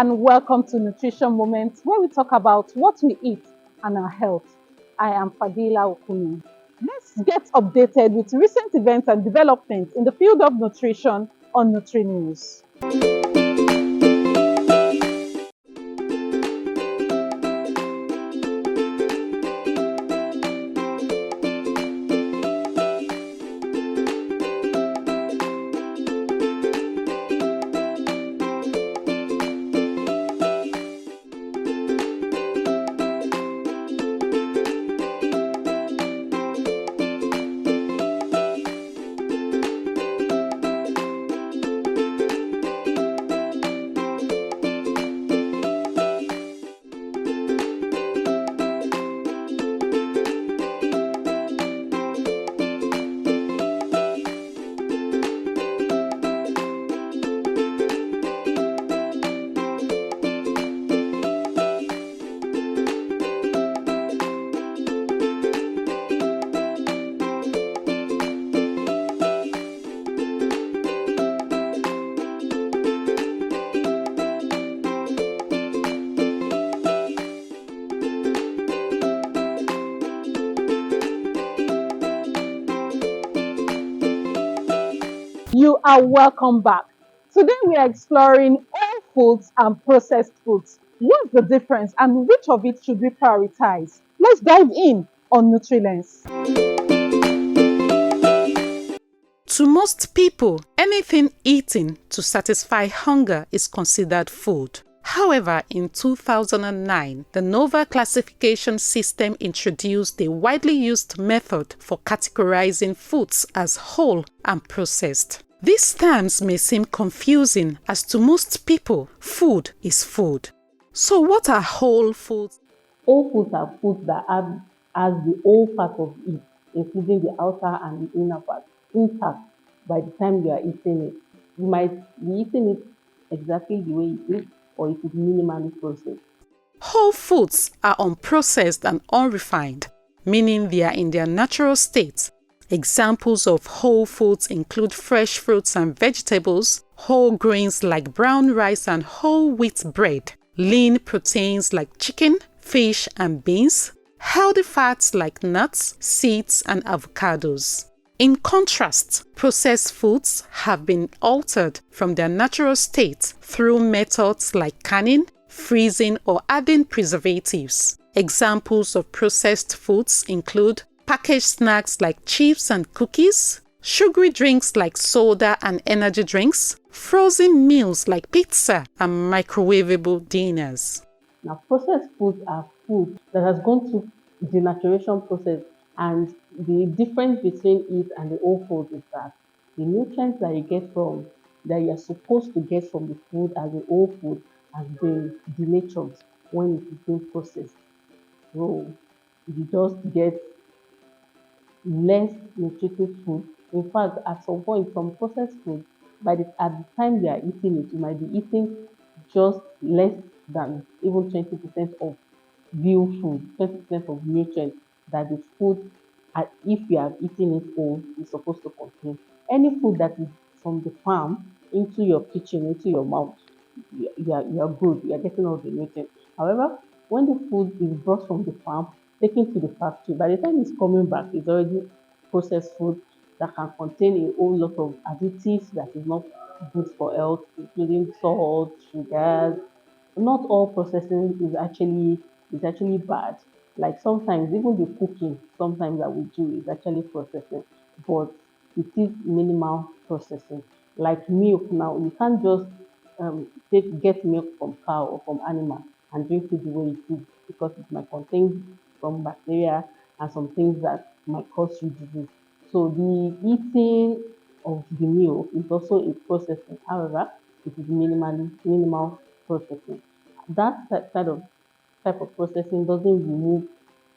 and welcome to Nutrition Moments, where we talk about what we eat and our health. I am Fadila Okumi. Let's get updated with recent events and developments in the field of nutrition on Nutri News. You are welcome back. Today we are exploring all foods and processed foods. What's the difference and which of it should we prioritize? Let's dive in on Nutrilens. To most people, anything eaten to satisfy hunger is considered food. However, in 2009, the Nova classification system introduced a widely used method for categorizing foods as whole and processed. These terms may seem confusing as to most people, food is food. So what are whole foods? Whole foods are foods that has the whole part of it, including the outer and the inner part, intact by the time you are eating it. You might be eating it exactly the way it is, or it is minimally processed. Whole foods are unprocessed and unrefined, meaning they are in their natural state. Examples of whole foods include fresh fruits and vegetables, whole grains like brown rice and whole wheat bread, lean proteins like chicken, fish, and beans, healthy fats like nuts, seeds, and avocados. In contrast, processed foods have been altered from their natural state through methods like canning, freezing, or adding preservatives. Examples of processed foods include packaged snacks like chips and cookies, sugary drinks like soda and energy drinks, frozen meals like pizza, and microwavable dinners. Now, processed foods are food that has gone through the denaturation process, and the difference between it and the whole food is that the nutrients that you get from, that you are supposed to get from the food as the whole food, has been denatured when it is being processed. So you just get less nutritive food. In fact, at some point, some processed food, at the time you are eating it, you might be eating just less than even 20% of real food, 20% of nutrients that the food, if you are eating it whole, is supposed to contain. Any food that is from the farm into your kitchen, into your mouth, you are good, you are getting all the nutrients. However, when the food is brought from the farm, taken to the factory, by the time it's coming back, it's already processed food that can contain a whole lot of additives that is not good for health, including salt, sugars. Not all processing is actually bad. Like sometimes even the cooking, sometimes that we do is actually processing, but it is minimal processing. Like milk now, you can't just get milk from cow or from animal and drink it the way it is, because it might contain some bacteria and some things that might cause you disease. So the eating of the milk is also a processing. However, it is minimal processing. That type of processing doesn't remove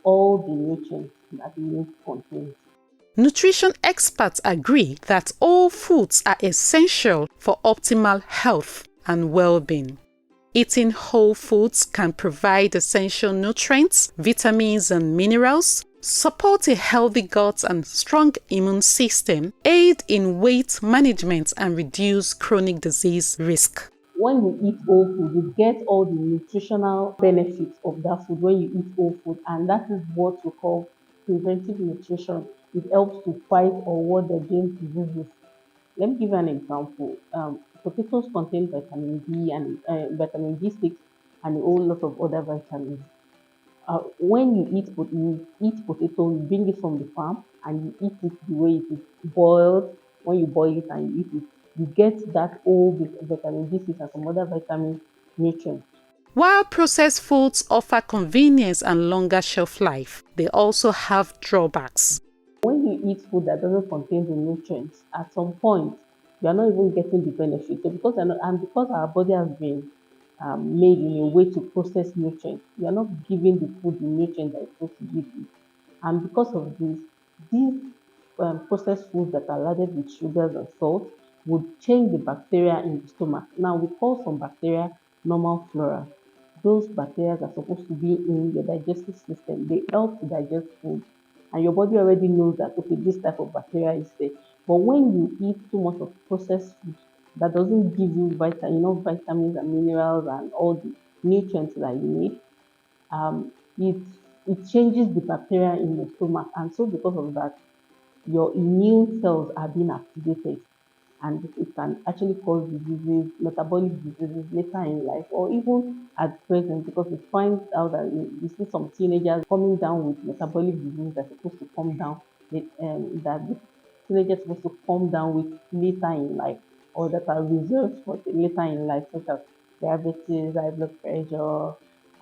all the nutrients that the milk contains. Nutrition experts agree that all foods are essential for optimal health and well-being. Eating whole foods can provide essential nutrients, vitamins, and minerals, support a healthy gut and strong immune system, aid in weight management, and reduce chronic disease risk. when you eat whole food, you get all the nutritional benefits of that food when you eat whole food, and that is what we call preventive nutrition. It helps to fight or ward against diseases. Let me give you an example. Potatoes contain vitamin B and vitamin B6 and a whole lot of other vitamins. When you eat potato, you bring it from the farm and you eat it the way it is boiled. When you boil it and you eat it, you get that whole vitamin B6 and some other vitamin nutrients. While processed foods offer convenience and longer shelf life, they also have drawbacks. When you eat food that doesn't contain the nutrients, at some point you are not even getting the benefit. So because our body has been made in a way to process nutrients, you are not giving the food the nutrients that it's supposed to give you. And because of this, these processed foods that are loaded with sugars and salt would change the bacteria in the stomach. Now, we call some bacteria normal flora. Those bacteria are supposed to be in your digestive system. They help to digest food. And your body already knows that, okay, this type of bacteria is there. But when you eat too much of processed food that doesn't give you enough vitamins and minerals and all the nutrients that you need, um, it it changes the bacteria in your stomach, and so because of that, your immune cells are being activated, and it can actually cause diseases, metabolic diseases later in life, or even at present, because we find out that we see some teenagers coming down with metabolic diseases that's supposed to come down, that the teenagers supposed to come down with later in life, or that are reserved for later in life, such as diabetes, high blood pressure,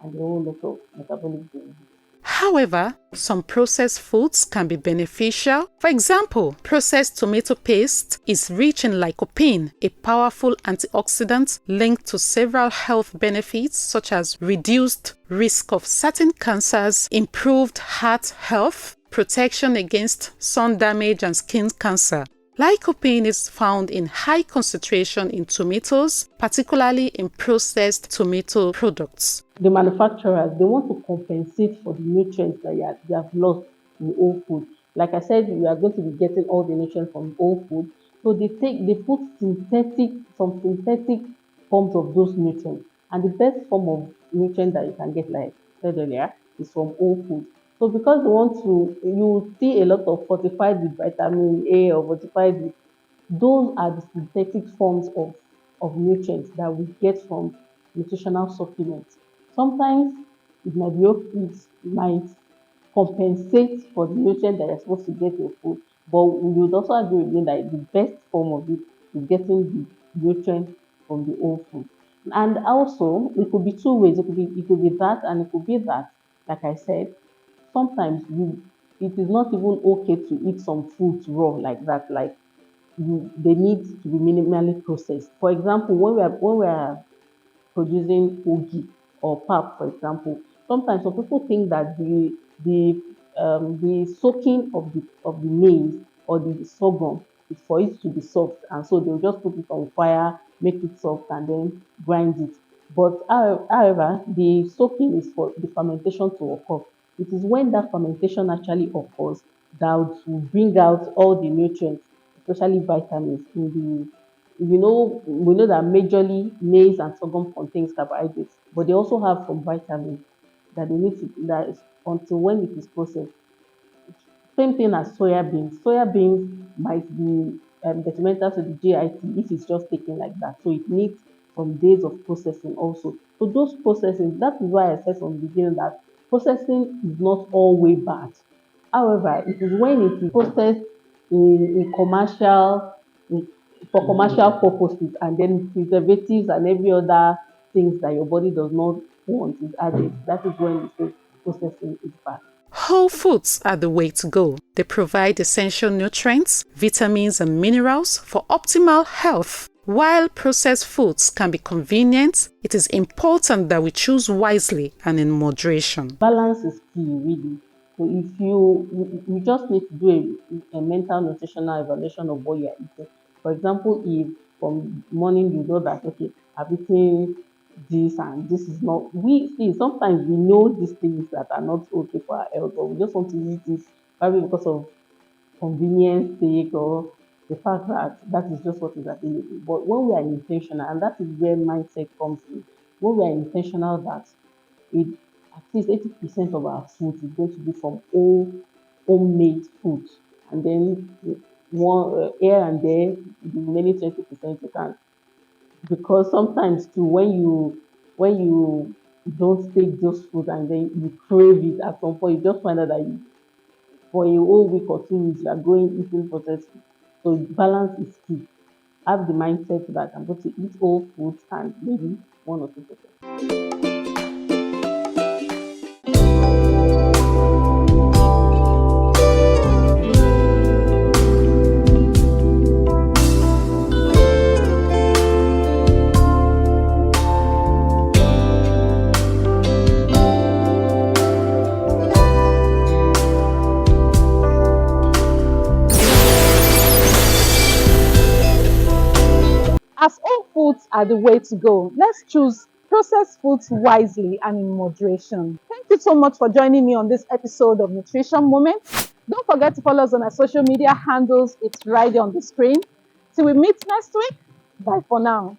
and a whole lot of metabolic diseases. However, some processed foods can be beneficial. For example, processed tomato paste is rich in lycopene, a powerful antioxidant linked to several health benefits such as reduced risk of certain cancers, improved heart health, protection against sun damage and skin cancer. Lycopene is found in high concentration in tomatoes, particularly in processed tomato products. The manufacturers, they want to compensate for the nutrients that they have lost in whole food. Like I said, you are going to be getting all the nutrients from whole food. So they put some synthetic forms of those nutrients. And the best form of nutrient that you can get, like I said earlier, is from whole food. So because they want to, you see a lot of fortified with vitamin A or fortified with, those are the synthetic forms of nutrients that we get from nutritional supplements. Sometimes it might be okay, it might compensate for the nutrient that you're supposed to get in your food, but we would also agree with me that the best form of it is getting the nutrient from the whole food. And also, it could be two ways. It could be that, and it could be that. Like I said, sometimes it is not even okay to eat some foods raw like that. Like they need to be minimally processed. For example, when we are producing ogi or pap, for example, sometimes some people think that the soaking of the maize or the sorghum is for it to be soft, and so they'll just put it on fire, make it soft, and then grind it. But however, the soaking is for the fermentation to occur. It is when that fermentation actually occurs that will bring out all the nutrients, especially vitamins in the, we know that majorly maize and sorghum contains carbohydrates, but they also have some vitamins that they need to, that is, until when it is processed. Same thing as soya beans. Soya beans might be detrimental to the GIT if it's just taken like that. So it needs some days of processing also. So those processing, that is why I said from the beginning that processing is not always bad. However, it is when it is processed in commercial, in, for commercial purposes, and then preservatives and every other things that your body does not want is added. That is when we say processing is bad. Whole foods are the way to go. They provide essential nutrients, vitamins, and minerals for optimal health. While processed foods can be convenient, it is important that we choose wisely and in moderation. Balance is key, really. So if you just need to do a mental nutritional evaluation of what you are eating. For example, if from morning you know that, okay, I've eaten this and this is not, we see sometimes we know these things that are not okay for our health, but we just want to eat it probably because of convenience sake, or the fact that that is just what is available. But when we are intentional, and that is where mindset comes in, when we are intentional that it, at least 80% of our food is going to be from homemade food, and then one here and there, the remaining 20% you can, because sometimes too when you don't take those food and then you crave it at some point, you just find out that you, for a whole week or 2 weeks you are going eating processed food. So balance is key. Have the mindset that I'm going to eat whole foods and maybe 1 or 2%. As all foods are the way to go, let's choose processed foods wisely and in moderation. Thank you so much for joining me on this episode of Nutrition Moments. Don't forget to follow us on our social media handles. It's right there on the screen. Till we meet next week. Bye for now.